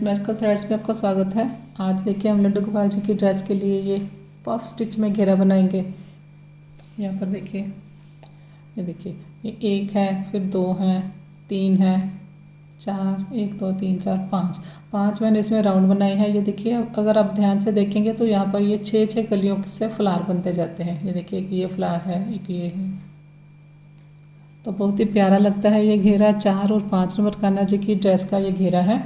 Magical threads में आपका स्वागत है। आज देखिए हम लड्डू गोपाल जी की ड्रेस के लिए ये पफ स्टिच में घेरा बनाएंगे। यहाँ पर देखिए, ये देखिए, ये एक है, फिर दो हैं, तीन है, चार, एक दो तीन चार पाँच, पाँच मैंने इसमें राउंड बनाए हैं। ये देखिए, अगर आप ध्यान से देखेंगे तो यहाँ पर ये छः छः कलियों से फ्लावर बनते जाते हैं। ये देखिए, एक ये फ्लावर है, एक ये है, तो बहुत ही प्यारा लगता है ये घेरा। 4 और 5 नंबर कान्हा जी की ड्रेस का ये घेरा है।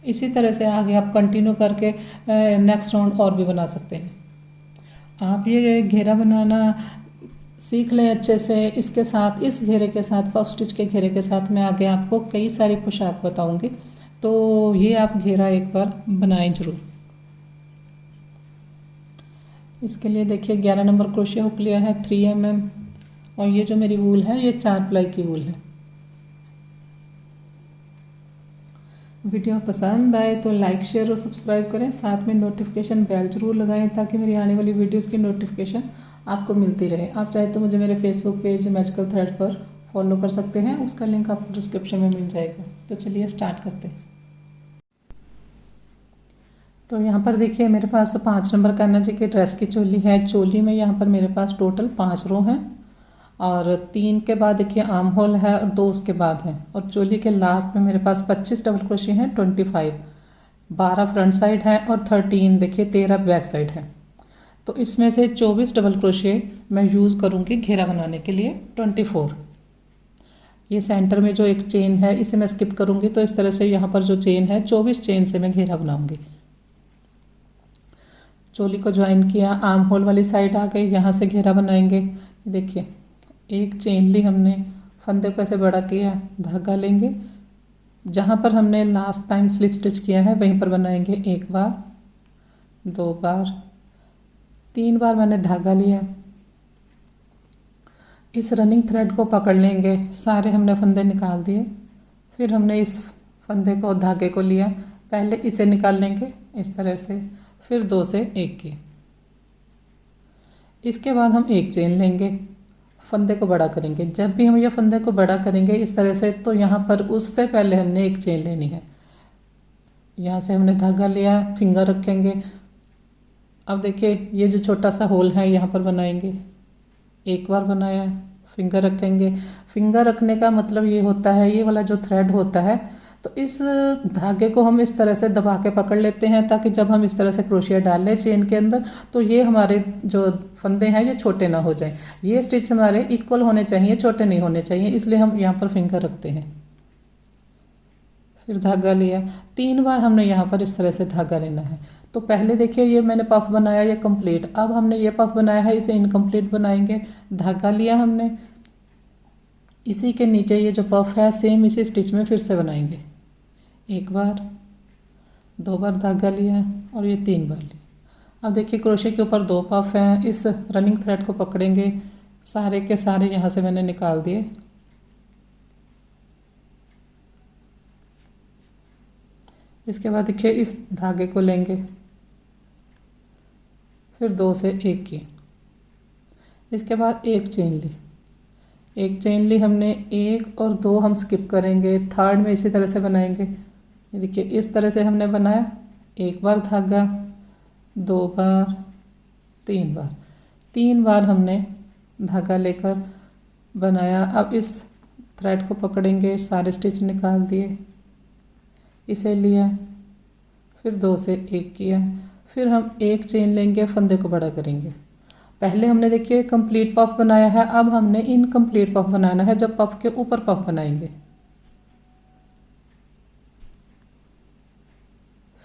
इसी तरह से आगे आप कंटिन्यू करके नेक्स्ट राउंड और भी बना सकते हैं। आप ये घेरा बनाना सीख लें अच्छे से। इसके साथ, इस घेरे के साथ, पफ स्टिच के घेरे के साथ मैं आगे आपको कई सारी पोशाक बताऊंगी, तो ये आप घेरा एक बार बनाएं ज़रूर। इसके लिए देखिए 11 नंबर क्रोशे हुक लिया है 3 mm, और ये जो मेरी वूल है ये 4 प्लाई की वूल है। वीडियो पसंद आए तो लाइक, शेयर और सब्सक्राइब करें। साथ में नोटिफिकेशन बेल जरूर लगाएं ताकि मेरी आने वाली वीडियोस की नोटिफिकेशन आपको मिलती रहे। आप चाहे तो मुझे मेरे फेसबुक पेज मैजिकल थ्रेड पर फॉलो कर सकते हैं, उसका लिंक आपको डिस्क्रिप्शन में मिल जाएगा। तो चलिए स्टार्ट करते हैं। तो यहाँ पर देखिए मेरे पास 5 नंबर कान्हा जी की ड्रेस की चोली है। चोली में यहाँ पर मेरे पास टोटल 5 रो हैं, और 3 के बाद देखिए आर्म होल है, और 2 उसके बाद है। और चोली के लास्ट में मेरे पास 25 डबल क्रोशे हैं, 25, 12 फ्रंट साइड है, और 13 देखिए 13 बैक साइड है। तो इसमें से 24 डबल क्रोशे मैं यूज़ करूँगी घेरा बनाने के लिए। 24, ये सेंटर में जो एक चेन है इसे मैं स्किप करूँगी, तो इस तरह से यहाँ पर जो चेन है 24 चेन से मैं घेरा बनाऊँगी। चोली को ज्वाइन किया, आर्म होल वाली साइड आ गई, यहाँ से घेरा बनाएंगे। देखिए, एक चेन ली हमने, फंदे को ऐसे बड़ा किया, धागा लेंगे, जहाँ पर हमने लास्ट टाइम स्लिप स्टिच किया है वहीं पर बनाएंगे। 1 बार, 2 बार, 3 बार मैंने धागा लिया। इस रनिंग थ्रेड को पकड़ लेंगे, सारे हमने फंदे निकाल दिए। फिर हमने इस फंदे को, धागे को लिया, पहले इसे निकाल लेंगे इस तरह से, फिर 2 से 1 की। इसके बाद हम एक चेन लेंगे, फंदे को बड़ा करेंगे। जब भी हम ये फंदे को बड़ा करेंगे इस तरह से, तो यहाँ पर उससे पहले हमने एक चेन लेनी है। यहाँ से हमने धागा लिया, फिंगर रखेंगे। अब देखिए, ये जो छोटा सा होल है यहाँ पर बनाएंगे। 1 बार बनाया, फिंगर रखेंगे। फिंगर रखने का मतलब ये होता है, ये वाला जो थ्रेड होता है, तो इस धागे को हम इस तरह से दबा के पकड़ लेते हैं, ताकि जब हम इस तरह से क्रोशिया डाल लें चेन के अंदर, तो ये हमारे जो फंदे हैं ये छोटे ना हो जाएं। ये स्टिच हमारे इक्वल होने चाहिए, छोटे नहीं होने चाहिए, इसलिए हम यहाँ पर फिंगर रखते हैं। फिर धागा लिया, 3 बार हमने यहाँ पर इस तरह से धागा लेना है। तो पहले देखिए, ये मैंने पफ बनाया, ये कंप्लीट। अब हमने ये पफ बनाया है, इसे इनकम्प्लीट बनाएंगे। धागा लिया हमने, इसी के नीचे ये जो पफ है सेम इसी स्टिच में फिर से बनाएंगे। 1 बार, 2 बार धागा लिया, और ये 3 बार लिया। अब देखिए, क्रोशे के ऊपर 2 पफ हैं। इस रनिंग थ्रेड को पकड़ेंगे, सारे के सारे यहाँ से मैंने निकाल दिए। इसके बाद देखिए, इस धागे को लेंगे, फिर 2 से 1 की। इसके बाद एक चेन ली, एक चेन ली हमने, 1 और 2 हम स्किप करेंगे, थर्ड में इसी तरह से बनाएंगे। ये देखिए, इस तरह से हमने बनाया। 1 बार धागा, 2 बार, 3 बार, 3 बार हमने धागा लेकर बनाया। अब इस थ्रेड को पकड़ेंगे, सारे स्टिच निकाल दिए, इसे लिया, फिर 2 से 1 किया। फिर हम एक चेन लेंगे, फंदे को बड़ा करेंगे। पहले हमने देखिए कंप्लीट पफ बनाया है, अब हमने इनकम्प्लीट पफ बनाना है, जब पफ के ऊपर पफ बनाएंगे।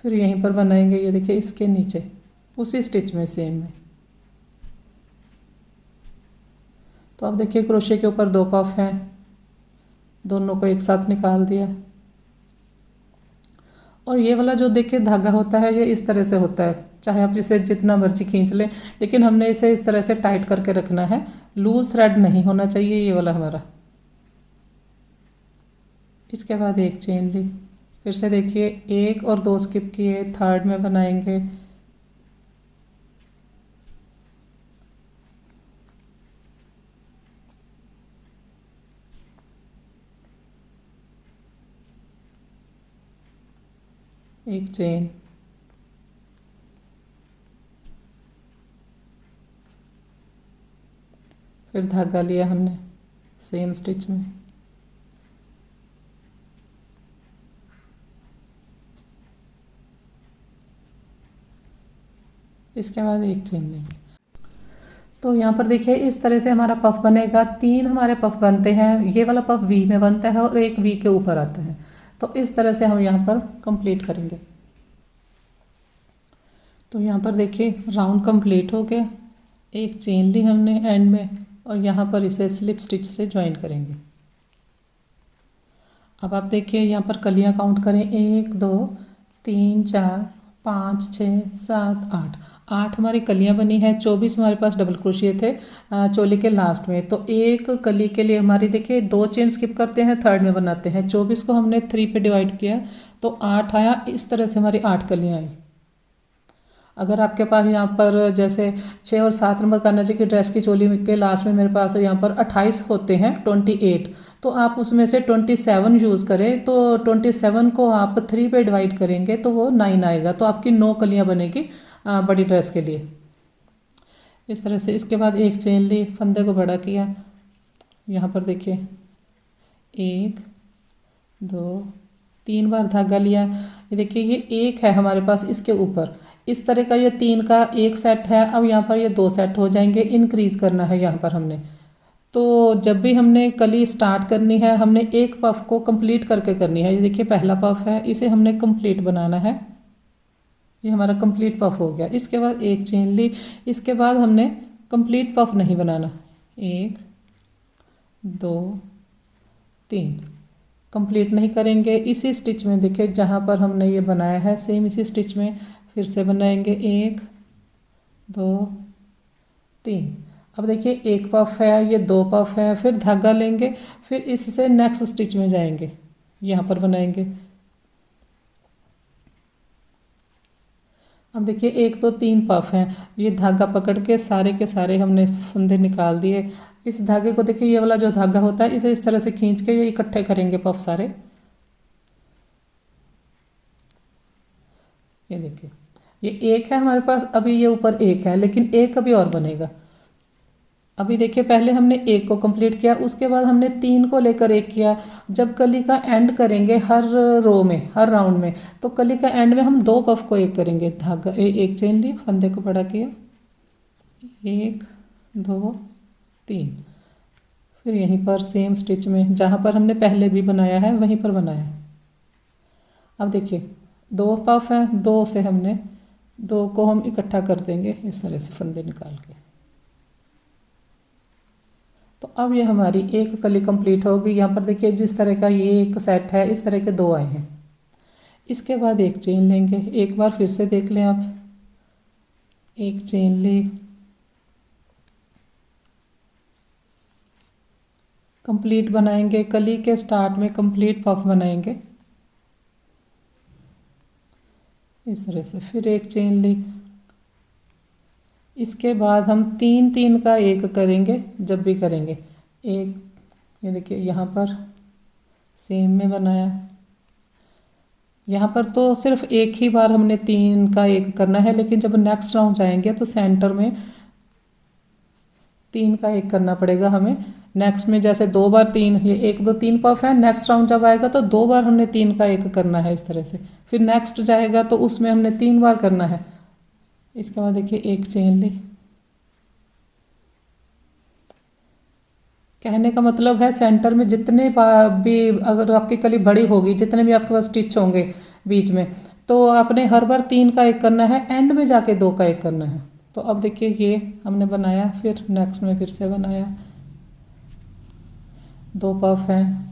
फिर यहीं पर बनाएंगे, ये देखिए इसके नीचे उसी स्टिच में सेम में। तो अब देखिए, क्रोशे के ऊपर 2 पफ हैं, दोनों को एक साथ निकाल दिया। और ये वाला जो देखिए धागा होता है ये इस तरह से होता है, चाहे आप इसे जितना मर्जी खींच लें, लेकिन हमने इसे इस तरह से टाइट करके रखना है। लूज थ्रेड नहीं होना चाहिए ये वाला हमारा। इसके बाद एक चेन ली, फिर से देखिए 1 और 2 स्किप किए, थर्ड में बनाएंगे। एक चेन, फिर धागा लिया हमने सेम स्टिच में, इसके बाद एक चेन लेंगे। तो यहाँ पर देखिए इस तरह से हमारा पफ बनेगा। 3 हमारे पफ बनते हैं, ये वाला पफ वी में बनता है और एक वी के ऊपर आता है। तो इस तरह से हम यहाँ पर कंप्लीट करेंगे। तो यहाँ पर देखिए राउंड कंप्लीट हो गया। एक चेन ली हमने एंड में और यहाँ पर इसे स्लिप स्टिच से ज्वाइन करेंगे। अब आप देखिए यहाँ पर कलियाँ काउंट करें, 1 2 3 4 5 6 7 8, 8 हमारी कलियाँ बनी है। 24 हमारे पास डबल क्रोशिया थे चोली के लास्ट में। तो एक कली के लिए हमारी देखिए 2 चेन स्किप करते हैं, थर्ड में बनाते हैं। 24 को हमने 3 पे डिवाइड किया तो 8 आया। इस तरह से हमारी 8 कलियाँ आई। अगर आपके पास यहाँ पर जैसे 6 और 7 नंबर कान्हा जी की ड्रेस की चोली के लास्ट में मेरे पास यहाँ पर 28 होते हैं, 28, तो आप उसमें से 27 यूज़ करें। तो 27 को आप 3 पे डिवाइड करेंगे तो वो 9 आएगा। तो आपकी 9 कलियाँ बनेगी बड़ी ड्रेस के लिए। इस तरह से इसके बाद एक चेन ली, फंदे को बड़ा किया। यहाँ पर देखिए 1 2 3 बार धागा लिया। ये देखिए ये एक है हमारे पास इसके ऊपर, इस तरह का ये 3 का एक सेट है। अब यहाँ पर ये 2 सेट हो जाएंगे। इंक्रीज़ करना है यहाँ पर हमने। तो जब भी हमने कली स्टार्ट करनी है हमने एक पफ को कंप्लीट करके करनी है। ये देखिए पहला पफ है, इसे हमने कंप्लीट बनाना है। ये हमारा कंप्लीट पफ हो गया। इसके बाद एक चेन ली। इसके बाद हमने कंप्लीट पफ नहीं बनाना, 1 2 3 कंप्लीट नहीं करेंगे। इसी स्टिच में देखिए जहाँ पर हमने ये बनाया है सेम इसी स्टिच में फिर से बनाएंगे 1 2 3। अब देखिए एक पफ है, ये 2 पफ है, फिर धागा लेंगे, फिर इससे नेक्स्ट स्टिच में जाएंगे, यहाँ पर बनाएंगे। अब देखिए 1 2 3 पफ हैं, ये धागा पकड़ के सारे हमने फंदे निकाल दिए। इस धागे को देखिए ये वाला जो धागा होता है इसे इस तरह से खींच के ये इकट्ठे करेंगे पफ सारे। ये देखिए ये एक है हमारे पास, अभी ये ऊपर एक है लेकिन एक अभी और बनेगा। अभी देखिए पहले हमने एक को कंप्लीट किया, उसके बाद हमने 3 को लेकर एक किया। जब कली का एंड करेंगे हर रो में हर राउंड में, तो कली का एंड में हम 2 पफ को एक करेंगे। धागा एक चेन ली, फंदे को बड़ा किया, 1 2 3, फिर यहीं पर सेम स्टिच में जहाँ पर हमने पहले भी बनाया है वहीं पर बनाया है। अब देखिए 2 पफ हैं, 2 से हमने 2 को हम इकट्ठा कर देंगे इस तरह से फंदे निकाल के। तो अब ये हमारी एक कली कंप्लीट होगी। यहाँ पर देखिए जिस तरह का ये एक सेट है इस तरह के 2 आए हैं। इसके बाद एक चेन लेंगे, एक बार फिर से देख लें आप, एक चेन ली, कंप्लीट बनाएंगे, कली के स्टार्ट में कंप्लीट पफ बनाएंगे इस तरह से। फिर एक चेन ली, इसके बाद हम 3 3 का एक करेंगे जब भी करेंगे। एक ये देखिए यहाँ पर सेम में बनाया, यहाँ पर तो सिर्फ एक ही बार हमने 3 का एक करना है, लेकिन जब नेक्स्ट राउंड जाएंगे तो सेंटर में 3 का एक करना पड़ेगा हमें। नेक्स्ट में जैसे 2 बार 3, ये 1 2 3 पफ है, नेक्स्ट राउंड जब आएगा तो 2 बार हमने 3 का एक करना है इस तरह से। फिर नेक्स्ट जाएगा तो उसमें हमने 3 बार करना है। इसके बाद देखिए एक चेन ली। कहने का मतलब है सेंटर में जितने भी अगर आपकी कली बड़ी होगी, जितने भी आपके पास स्टिच होंगे बीच में, तो आपने हर बार 3 का एक करना है, एंड में जाके 2 का एक करना है। तो अब देखिए ये हमने बनाया, फिर नेक्स्ट में फिर से बनाया, 2 पफ हैं,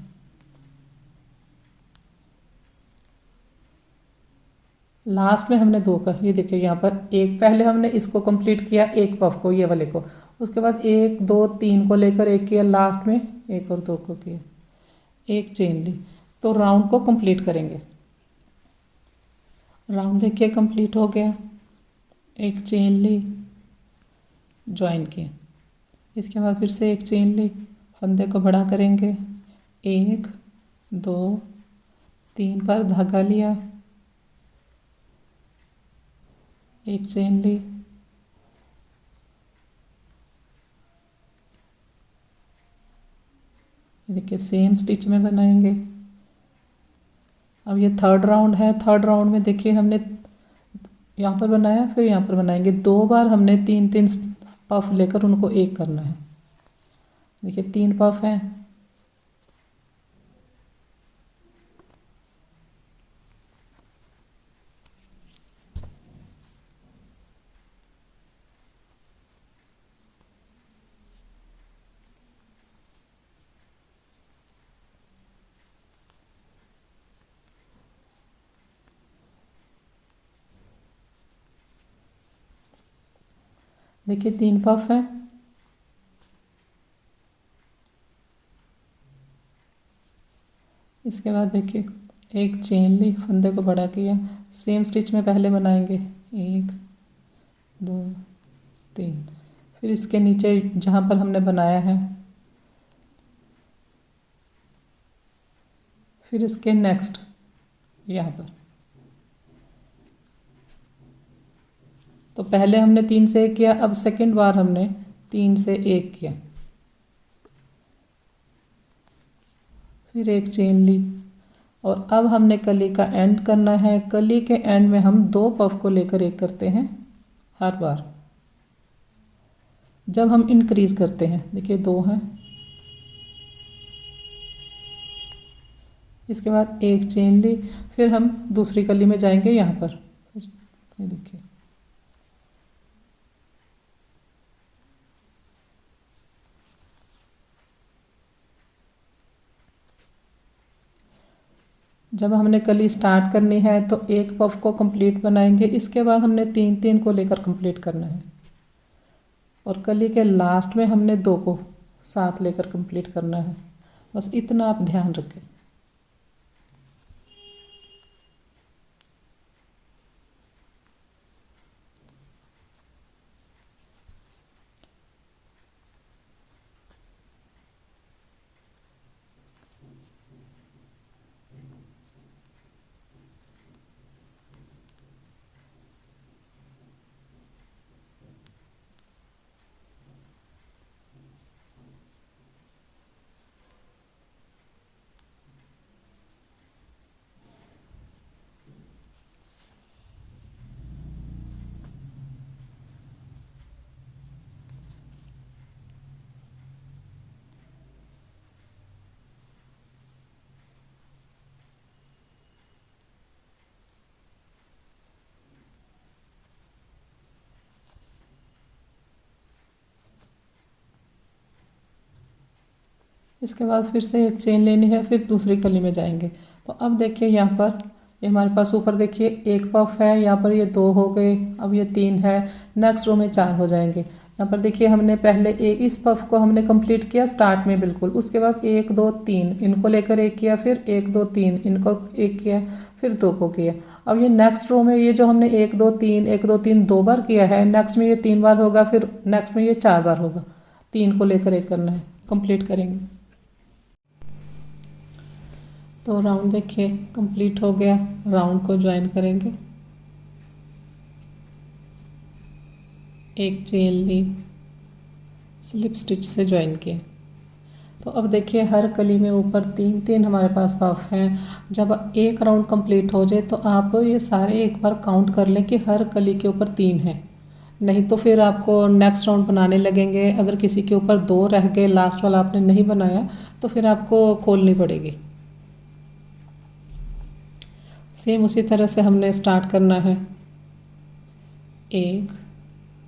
लास्ट में हमने 2 का, ये देखिए यहाँ पर एक, पहले हमने इसको कंप्लीट किया एक पफ को, ये वाले को, उसके बाद 1 2 3 को लेकर एक किया, लास्ट में 1 और 2 को किया, एक चेन ली। तो राउंड को कंप्लीट करेंगे। राउंड देखिए कंप्लीट हो गया, एक चेन ली, ज्वाइन किया, इसके बाद फिर से एक चेन ली, फंदे को बड़ा करेंगे, 1 2 3 पर धागा लिया, एक चेन ली, ये देखिए सेम स्टिच में बनाएंगे। अब ये थर्ड राउंड है, थर्ड राउंड में देखिए हमने यहाँ पर बनाया, फिर यहाँ पर बनाएंगे, 2 बार हमने 3-3 पफ लेकर उनको एक करना है। देखिए 3 पफ हैं, देखिए 3 पफ हैं। इसके बाद देखिए एक चेन ली, फंदे को बड़ा किया, सेम स्टिच में पहले बनाएंगे 1 2 3, फिर इसके नीचे जहाँ पर हमने बनाया है, फिर इसके नेक्स्ट यहाँ पर, तो पहले हमने 3 से 1 किया, अब सेकंड बार हमने 3 से 1 किया, फिर एक चेन ली, और अब हमने कली का एंड करना है। कली के एंड में हम 2 पफ को लेकर एक करते हैं हर बार जब हम इंक्रीज करते हैं। देखिए 2 हैं, इसके बाद एक चेन ली, फिर हम दूसरी कली में जाएंगे यहाँ पर, फिर ये देखिए जब हमने कली स्टार्ट करनी है तो 1 पफ को कंप्लीट बनाएंगे, इसके बाद हमने 3-3 को लेकर कंप्लीट करना है, और कली के लास्ट में हमने 2 को साथ लेकर कंप्लीट करना है। बस इतना आप ध्यान रखें। इसके बाद फिर से एक चेन लेनी है, फिर दूसरी कली में जाएंगे। तो अब देखिए यहाँ पर ये हमारे पास ऊपर देखिए 1 पफ है, यहाँ पर ये 2 हो गए, अब ये 3 है, नेक्स्ट रो में 4 हो जाएंगे। यहाँ पर देखिए हमने पहले इस पफ को हमने कंप्लीट किया स्टार्ट में बिल्कुल, उसके बाद 1 2 3 इनको लेकर एक किया, फिर 1 2 3 इनको एक किया, फिर 2 को किया। अब ये नेक्स्ट रो में ये जो हमने 1 2 3 1 2 3 2 बार किया है, नेक्स्ट में ये 3 बार होगा, फिर नेक्स्ट में ये 4 बार होगा। 3 को लेकर एक करना है, कंप्लीट करेंगे। तो राउंड देखिए कंप्लीट हो गया, राउंड को ज्वाइन करेंगे, एक चेन ली, स्लिप स्टिच से ज्वाइन किया। तो अब देखिए हर कली में ऊपर 3-3 हमारे पास पफ हैं। जब एक राउंड कंप्लीट हो जाए तो आप ये सारे एक बार काउंट कर लें कि हर कली के ऊपर 3 हैं, नहीं तो फिर आपको नेक्स्ट राउंड बनाने लगेंगे, अगर किसी के ऊपर 2 रह गए, लास्ट वाला आपने नहीं बनाया, तो फिर आपको खोलनी पड़ेगी। सेम उसी तरह से हमने स्टार्ट करना है, 1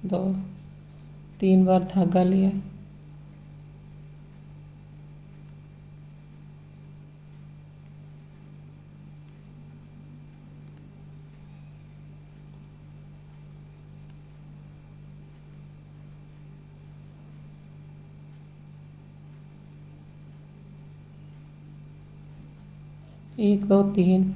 2 3 बार धागा लिया, एक दो तीन,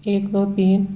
1 2 3,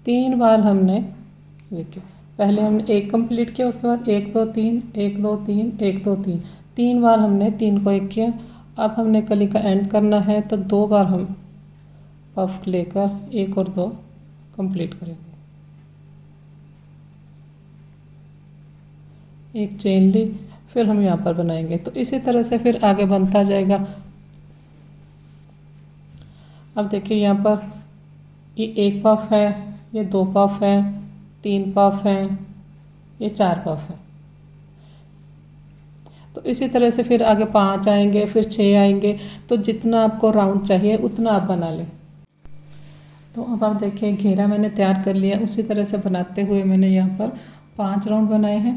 तीन बार हमने, देखिए पहले हमने एक कंप्लीट किया, उसके बाद 1 2 3 1 2 3 1 2 3, 3 बार हमने 3 को 1 किया। अब हमने कली का एंड करना है तो 2 बार हम पफ लेकर 1 और 2 कंप्लीट करेंगे। एक चेन ली, फिर हम यहाँ पर बनाएंगे। तो इसी तरह से फिर आगे बनता जाएगा। अब देखिए यहाँ पर ये 1 पफ है, ये 2 पफ है, 3 पफ है, ये 4 पफ है। तो इसी तरह से फिर आगे 5 आएंगे, फिर 6 आएंगे। तो जितना आपको राउंड चाहिए उतना आप बना लें। तो अब आप देखिए घेरा मैंने तैयार कर लिया। उसी तरह से बनाते हुए मैंने यहाँ पर 5 राउंड बनाए हैं।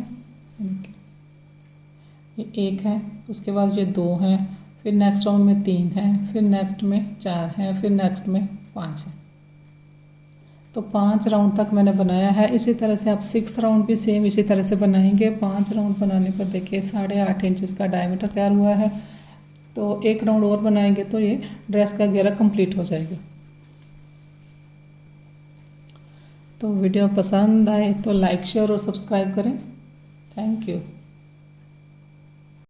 ये 1 है, उसके बाद ये 2 हैं, फिर नेक्स्ट राउंड में 3 है, फिर नेक्स्ट में 4 है, फिर नेक्स्ट में 5 है। तो 5 राउंड तक मैंने बनाया है। इसी तरह से आप 6 राउंड भी सेम इसी तरह से बनाएंगे। 5 राउंड बनाने पर देखिए 8.5 इंच इसका डायमीटर तैयार हुआ है। तो 1 राउंड और बनाएंगे तो ये ड्रेस का घेरा कंप्लीट हो जाएगा। तो वीडियो पसंद आए तो लाइक शेयर और सब्सक्राइब करें। Thank you.